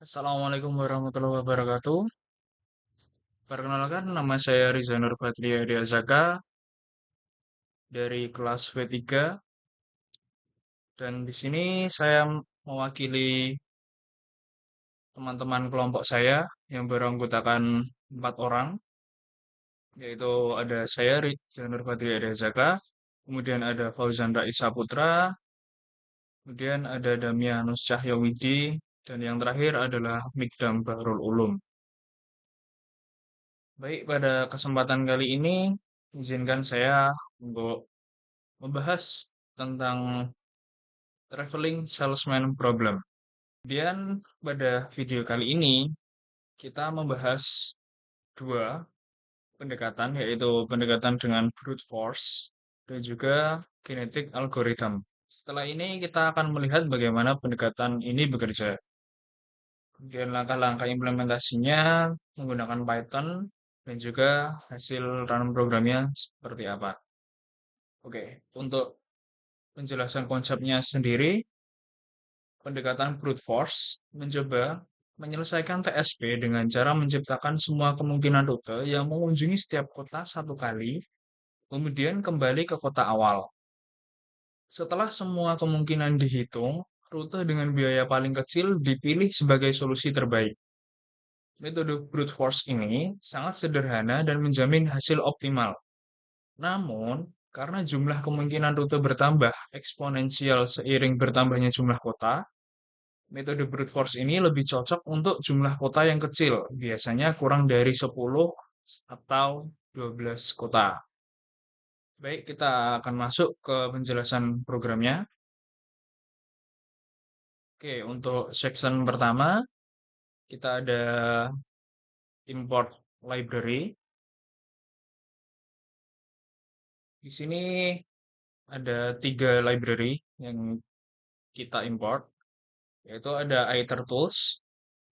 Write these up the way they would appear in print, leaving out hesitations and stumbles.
Assalamualaikum warahmatullahi wabarakatuh. Perkenalkan, nama saya Riza Nur Patria Diazaka dari kelas V3 dan di sini saya mewakili teman-teman kelompok saya yang beranggotakan 4 orang, yaitu ada saya Riza Nur Patria Diazaka, kemudian ada Fauzan Rais Saputra, kemudian ada Damianus Cahyawidi, dan yang terakhir adalah Mikdam Bahrul Ulum. Baik, pada kesempatan kali ini izinkan saya untuk membahas tentang traveling salesman problem. Kemudian pada video kali ini kita membahas dua pendekatan, yaitu pendekatan dengan brute force dan juga kinetic algorithm. Setelah ini kita akan melihat bagaimana pendekatan ini bekerja. Kemudian langkah-langkah implementasinya menggunakan Python dan juga hasil run programnya seperti apa. Oke, untuk penjelasan konsepnya sendiri, pendekatan brute force mencoba menyelesaikan TSP dengan cara menciptakan semua kemungkinan rute yang mengunjungi setiap kota satu kali, kemudian kembali ke kota awal. Setelah semua kemungkinan dihitung, rute dengan biaya paling kecil dipilih sebagai solusi terbaik. Metode brute force ini sangat sederhana dan menjamin hasil optimal. Namun, karena jumlah kemungkinan rute bertambah eksponensial seiring bertambahnya jumlah kota, metode brute force ini lebih cocok untuk jumlah kota yang kecil, biasanya kurang dari 10 atau 12 kota. Baik, kita akan masuk ke penjelasan programnya. Oke, untuk section pertama, kita ada import library. Di sini ada 3 library yang kita import, yaitu ada itertools,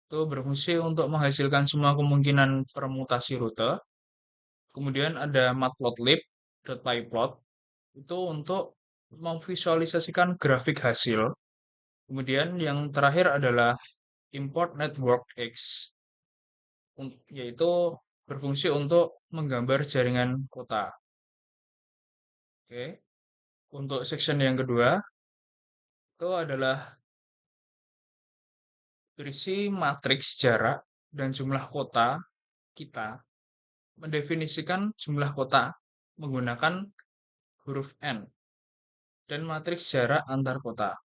itu berfungsi untuk menghasilkan semua kemungkinan permutasi rute. Kemudian ada matplotlib.pyplot, itu untuk memvisualisasikan grafik hasil. Kemudian yang terakhir adalah import networkx, yaitu berfungsi untuk menggambar jaringan kota. Oke, untuk section yang kedua itu adalah berisi matriks jarak dan jumlah kota kita mendefinisikan jumlah kota menggunakan huruf N dan matriks jarak antar kota.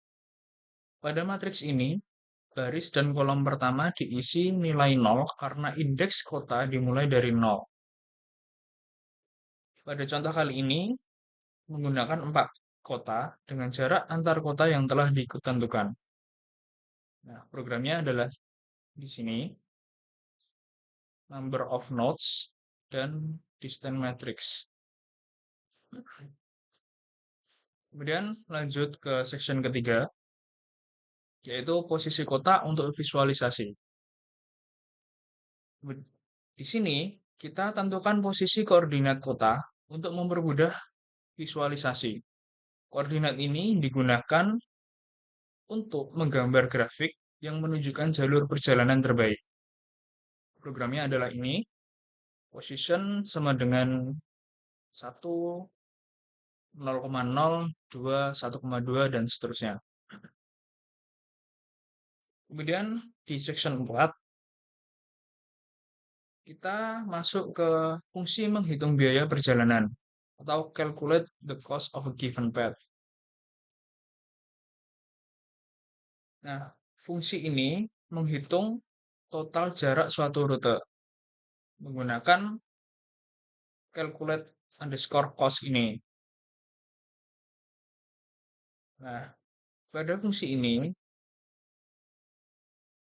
Pada matriks ini, baris dan kolom pertama diisi nilai 0 karena indeks kota dimulai dari 0. Pada contoh kali ini, menggunakan 4 kota dengan jarak antar kota yang telah ditentukan. Nah, programnya adalah di sini, number of nodes dan distance matrix. Kemudian lanjut ke section ketiga, yaitu posisi kota untuk visualisasi. Di sini, kita tentukan posisi koordinat kota untuk mempermudah visualisasi. Koordinat ini digunakan untuk menggambar grafik yang menunjukkan jalur perjalanan terbaik. Programnya adalah ini, position sama dengan 1, 0,0, 2, 1,2, dan seterusnya. Kemudian di section 4, kita masuk ke fungsi menghitung biaya perjalanan atau calculate the cost of a given path. Nah, fungsi ini menghitung total jarak suatu rute menggunakan calculate underscore cost ini. Nah, pada fungsi ini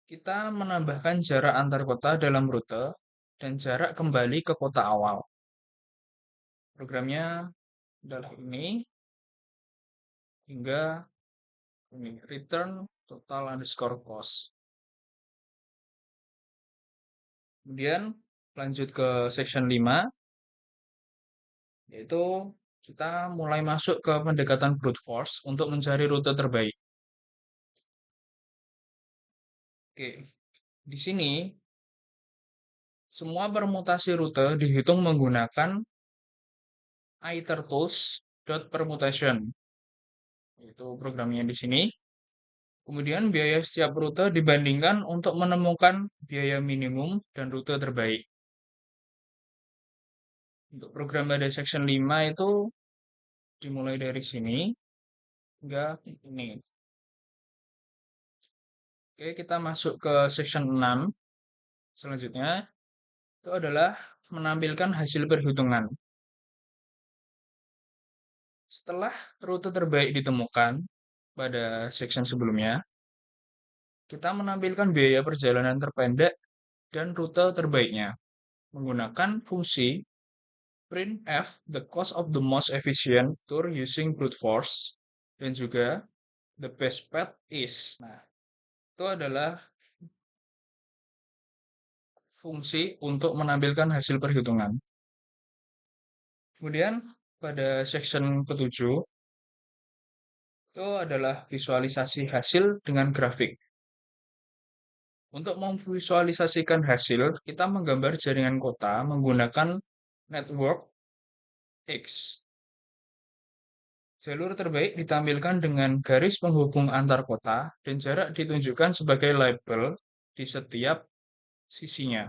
kita menambahkan jarak antar kota dalam rute dan jarak kembali ke kota awal. Programnya adalah ini hingga ini return total underscore cost. Kemudian lanjut ke section 5, yaitu kita mulai masuk ke pendekatan brute force untuk mencari rute terbaik. Oke, Di sini, semua permutasi rute dihitung menggunakan itertools.permutation. Itu programnya di sini. Kemudian biaya setiap rute dibandingkan untuk menemukan biaya minimum dan rute terbaik. Untuk program pada section 5 itu dimulai dari sini hingga ini. Oke, kita masuk ke section 6. Selanjutnya, itu adalah menampilkan hasil perhitungan. Setelah rute terbaik ditemukan pada section sebelumnya, kita menampilkan biaya perjalanan terpendek dan rute terbaiknya menggunakan fungsi printf the cost of the most efficient tour using brute force dan juga the best path is. Nah, itu adalah fungsi untuk menampilkan hasil perhitungan. Kemudian pada section ketujuh itu adalah visualisasi hasil dengan grafik. Untuk memvisualisasikan hasil, kita menggambar jaringan kota menggunakan network X. Jalur terbaik ditampilkan dengan garis penghubung antar kota dan jarak ditunjukkan sebagai label di setiap sisinya.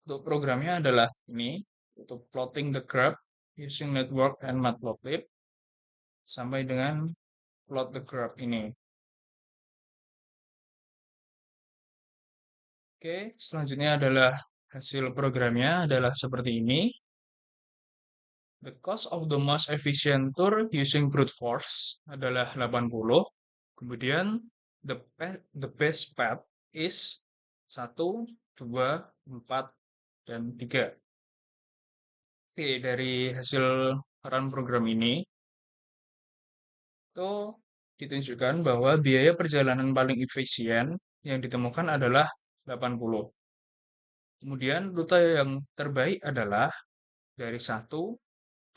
Untuk programnya adalah ini, untuk plotting the graph using network and matplotlib sampai dengan plot the graph ini. Oke, selanjutnya adalah hasil programnya adalah seperti ini. The cost of the most efficient tour using brute force adalah 80. Kemudian the best path is 1, 2, 4, dan 3. Oke, dari hasil run program ini, itu ditunjukkan bahwa biaya perjalanan paling efisien yang ditemukan adalah 80. Kemudian rute yang terbaik adalah dari 1,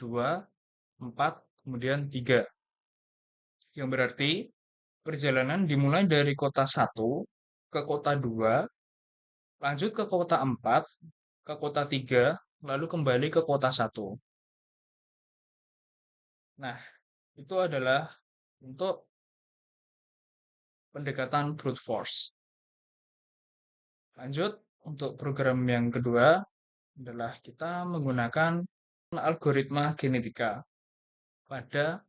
2, 4, kemudian 3. Yang berarti perjalanan dimulai dari kota 1 ke kota 2, lanjut ke kota 4, ke kota 3, lalu kembali ke kota 1. Nah, itu adalah untuk pendekatan brute force. Lanjut, untuk program yang kedua adalah kita menggunakan algoritma genetika pada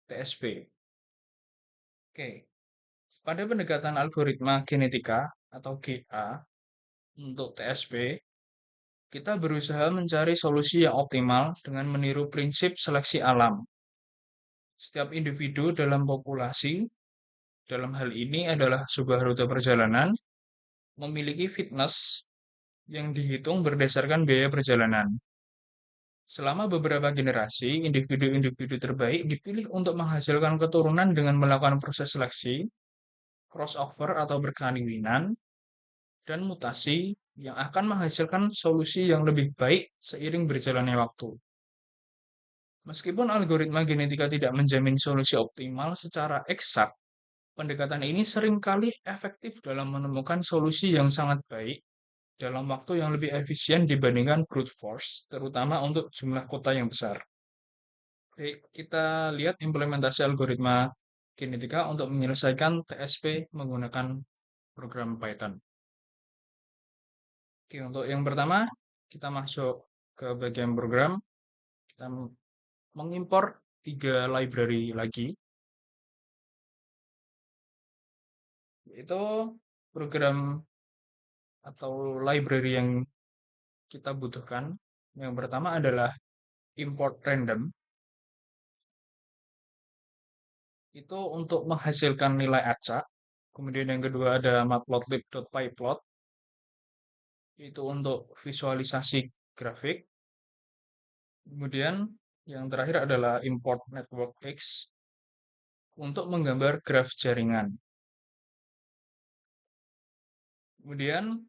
TSP. Oke, pada pendekatan algoritma genetika atau GA untuk TSP, kita berusaha mencari solusi yang optimal dengan meniru prinsip seleksi alam. Setiap individu dalam populasi, dalam hal ini adalah sebuah rute perjalanan, memiliki fitness yang dihitung berdasarkan biaya perjalanan. Selama beberapa generasi, individu-individu terbaik dipilih untuk menghasilkan keturunan dengan melakukan proses seleksi, crossover atau berkawinin, dan mutasi yang akan menghasilkan solusi yang lebih baik seiring berjalannya waktu. Meskipun algoritma genetika tidak menjamin solusi optimal secara eksak, pendekatan ini seringkali efektif dalam menemukan solusi yang sangat baik dalam waktu yang lebih efisien dibandingkan brute force, terutama untuk jumlah kota yang besar. Oke, kita lihat implementasi algoritma genetika untuk menyelesaikan TSP menggunakan program Python. Oke, untuk yang pertama, kita masuk ke bagian program. Kita mengimpor 3 library lagi. Itu program atau library yang kita butuhkan. Yang pertama adalah import random. Itu untuk menghasilkan nilai acak. Kemudian yang kedua ada matplotlib.pyplot. Itu untuk visualisasi grafik. Kemudian yang terakhir adalah import network X untuk menggambar graf jaringan. Kemudian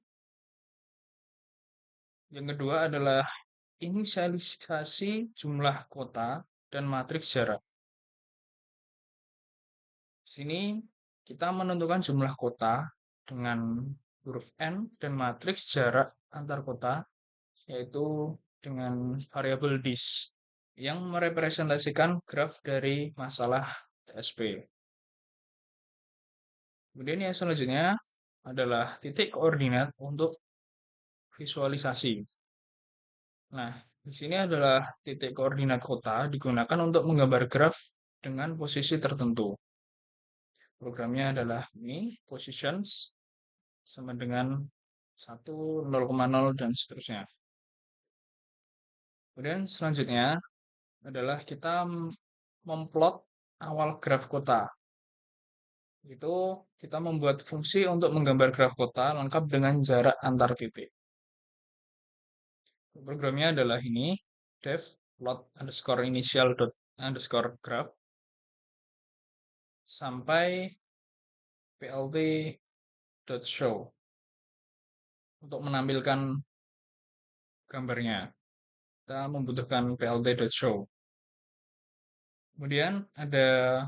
yang kedua adalah inisialisasi jumlah kota dan matriks jarak. Di sini kita menentukan jumlah kota dengan huruf N dan matriks jarak antar kota, yaitu dengan variabel dis yang merepresentasikan graf dari masalah TSP. Kemudian yang selanjutnya adalah titik koordinat untuk visualisasi. Nah, di sini adalah titik koordinat kota digunakan untuk menggambar graf dengan posisi tertentu. Programnya adalah ini, positions, sama dengan 1, 0,0, dan seterusnya. Kemudian selanjutnya adalah kita memplot awal graf kota. Itu kita membuat fungsi untuk menggambar graf kota lengkap dengan jarak antar titik. Programnya adalah ini, def plot underscore initial dot underscore graph sampai plt dot show untuk menampilkan gambarnya. Kita membutuhkan plt dot show. Kemudian ada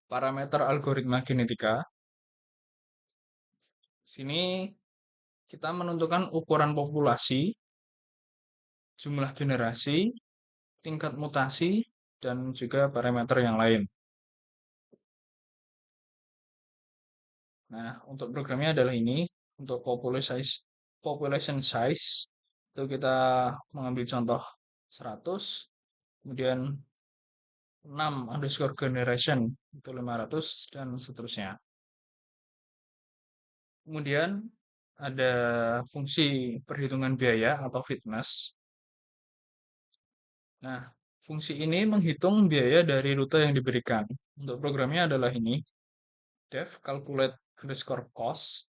parameter algoritma genetika. Sini kita menentukan ukuran populasi, jumlah generasi, tingkat mutasi, dan juga parameter yang lain. Nah, untuk programnya adalah ini, untuk population size itu kita mengambil contoh 100, kemudian 6 underscore generation itu 500 dan seterusnya. Kemudian ada fungsi perhitungan biaya atau fitness. Nah, fungsi ini menghitung biaya dari rute yang diberikan. Untuk programnya adalah ini, def calculate underscore cost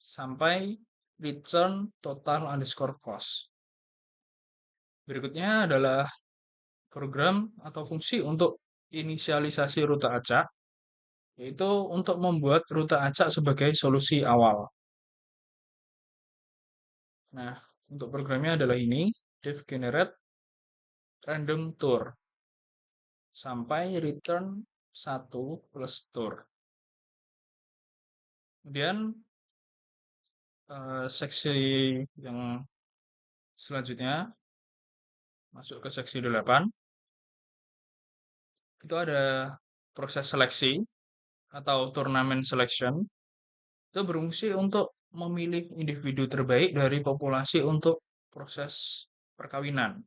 sampai return total underscore cost. Berikutnya adalah program atau fungsi untuk inisialisasi rute acak, yaitu untuk membuat rute acak sebagai solusi awal. Nah, untuk programnya adalah ini, def generate random tour sampai return 1 plus tour. Kemudian seksi yang selanjutnya masuk ke seksi 8 itu ada proses seleksi atau turnamen selection. Itu berfungsi untuk memilih individu terbaik dari populasi untuk proses perkawinan.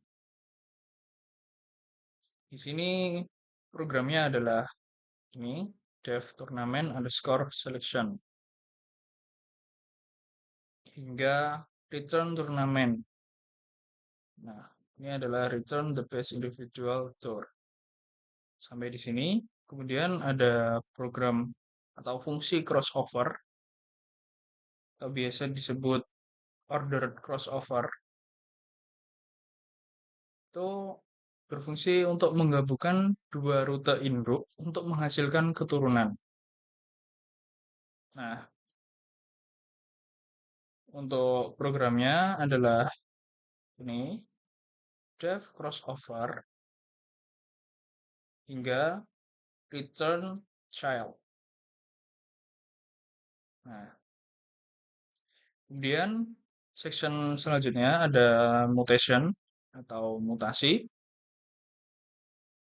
Di sini programnya adalah ini, def turnamen underscore selection hingga return turnamen. Nah, ini adalah return the best individual tour. Sampai di sini. Kemudian ada program atau fungsi crossover atau biasa disebut ordered crossover. Itu berfungsi untuk menggabungkan dua rute induk untuk menghasilkan keturunan. Nah, untuk programnya adalah ini, def crossover hingga return child. Nah, kemudian section selanjutnya ada mutation atau mutasi.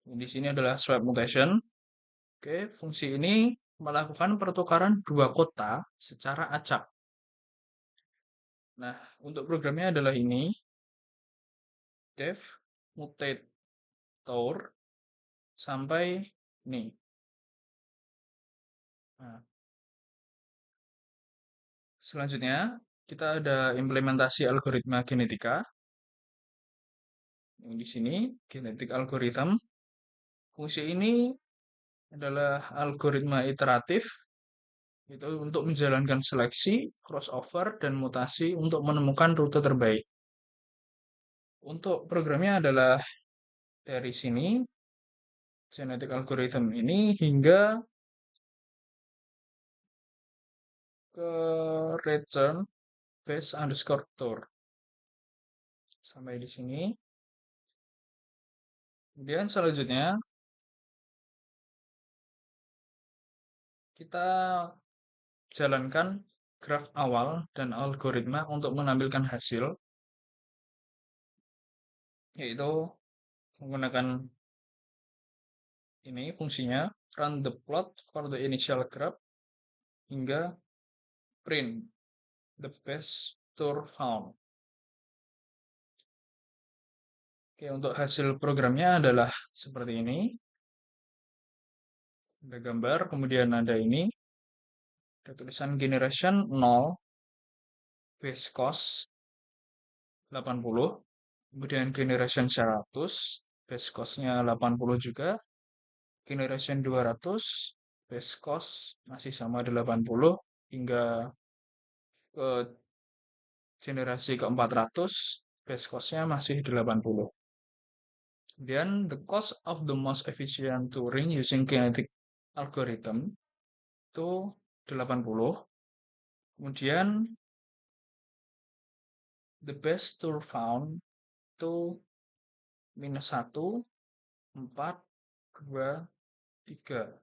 Di sini adalah swap mutation. Oke, fungsi ini melakukan pertukaran dua kota secara acak. Nah, untuk programnya adalah ini, def mutate tour sampai ini. Nah, selanjutnya kita ada implementasi algoritma genetika. Yang di sini genetic algorithm. Fungsi ini adalah algoritma iteratif itu untuk menjalankan seleksi, crossover, dan mutasi untuk menemukan rute terbaik. Untuk programnya adalah dari sini, genetic algorithm ini hingga ke return base underscore tour. Sampai di sini. Kemudian selanjutnya kita jalankan graf awal dan algoritma untuk menampilkan hasil, yaitu menggunakan ini fungsinya run the plot for the initial graph hingga print the best tour found. Oke, untuk hasil programnya adalah seperti ini. Ada gambar, kemudian ada ini, ada tulisan generation 0, base cost 80, kemudian generation 100, base cost-nya 80 juga, generation 200, base cost masih sama 80, hingga ke generasi ke-400, base cost-nya masih 80. Kemudian the cost of the most efficient Turing using kinetic algorithm itu 80. Kemudian the best tour found itu -1, 4, 2, 3.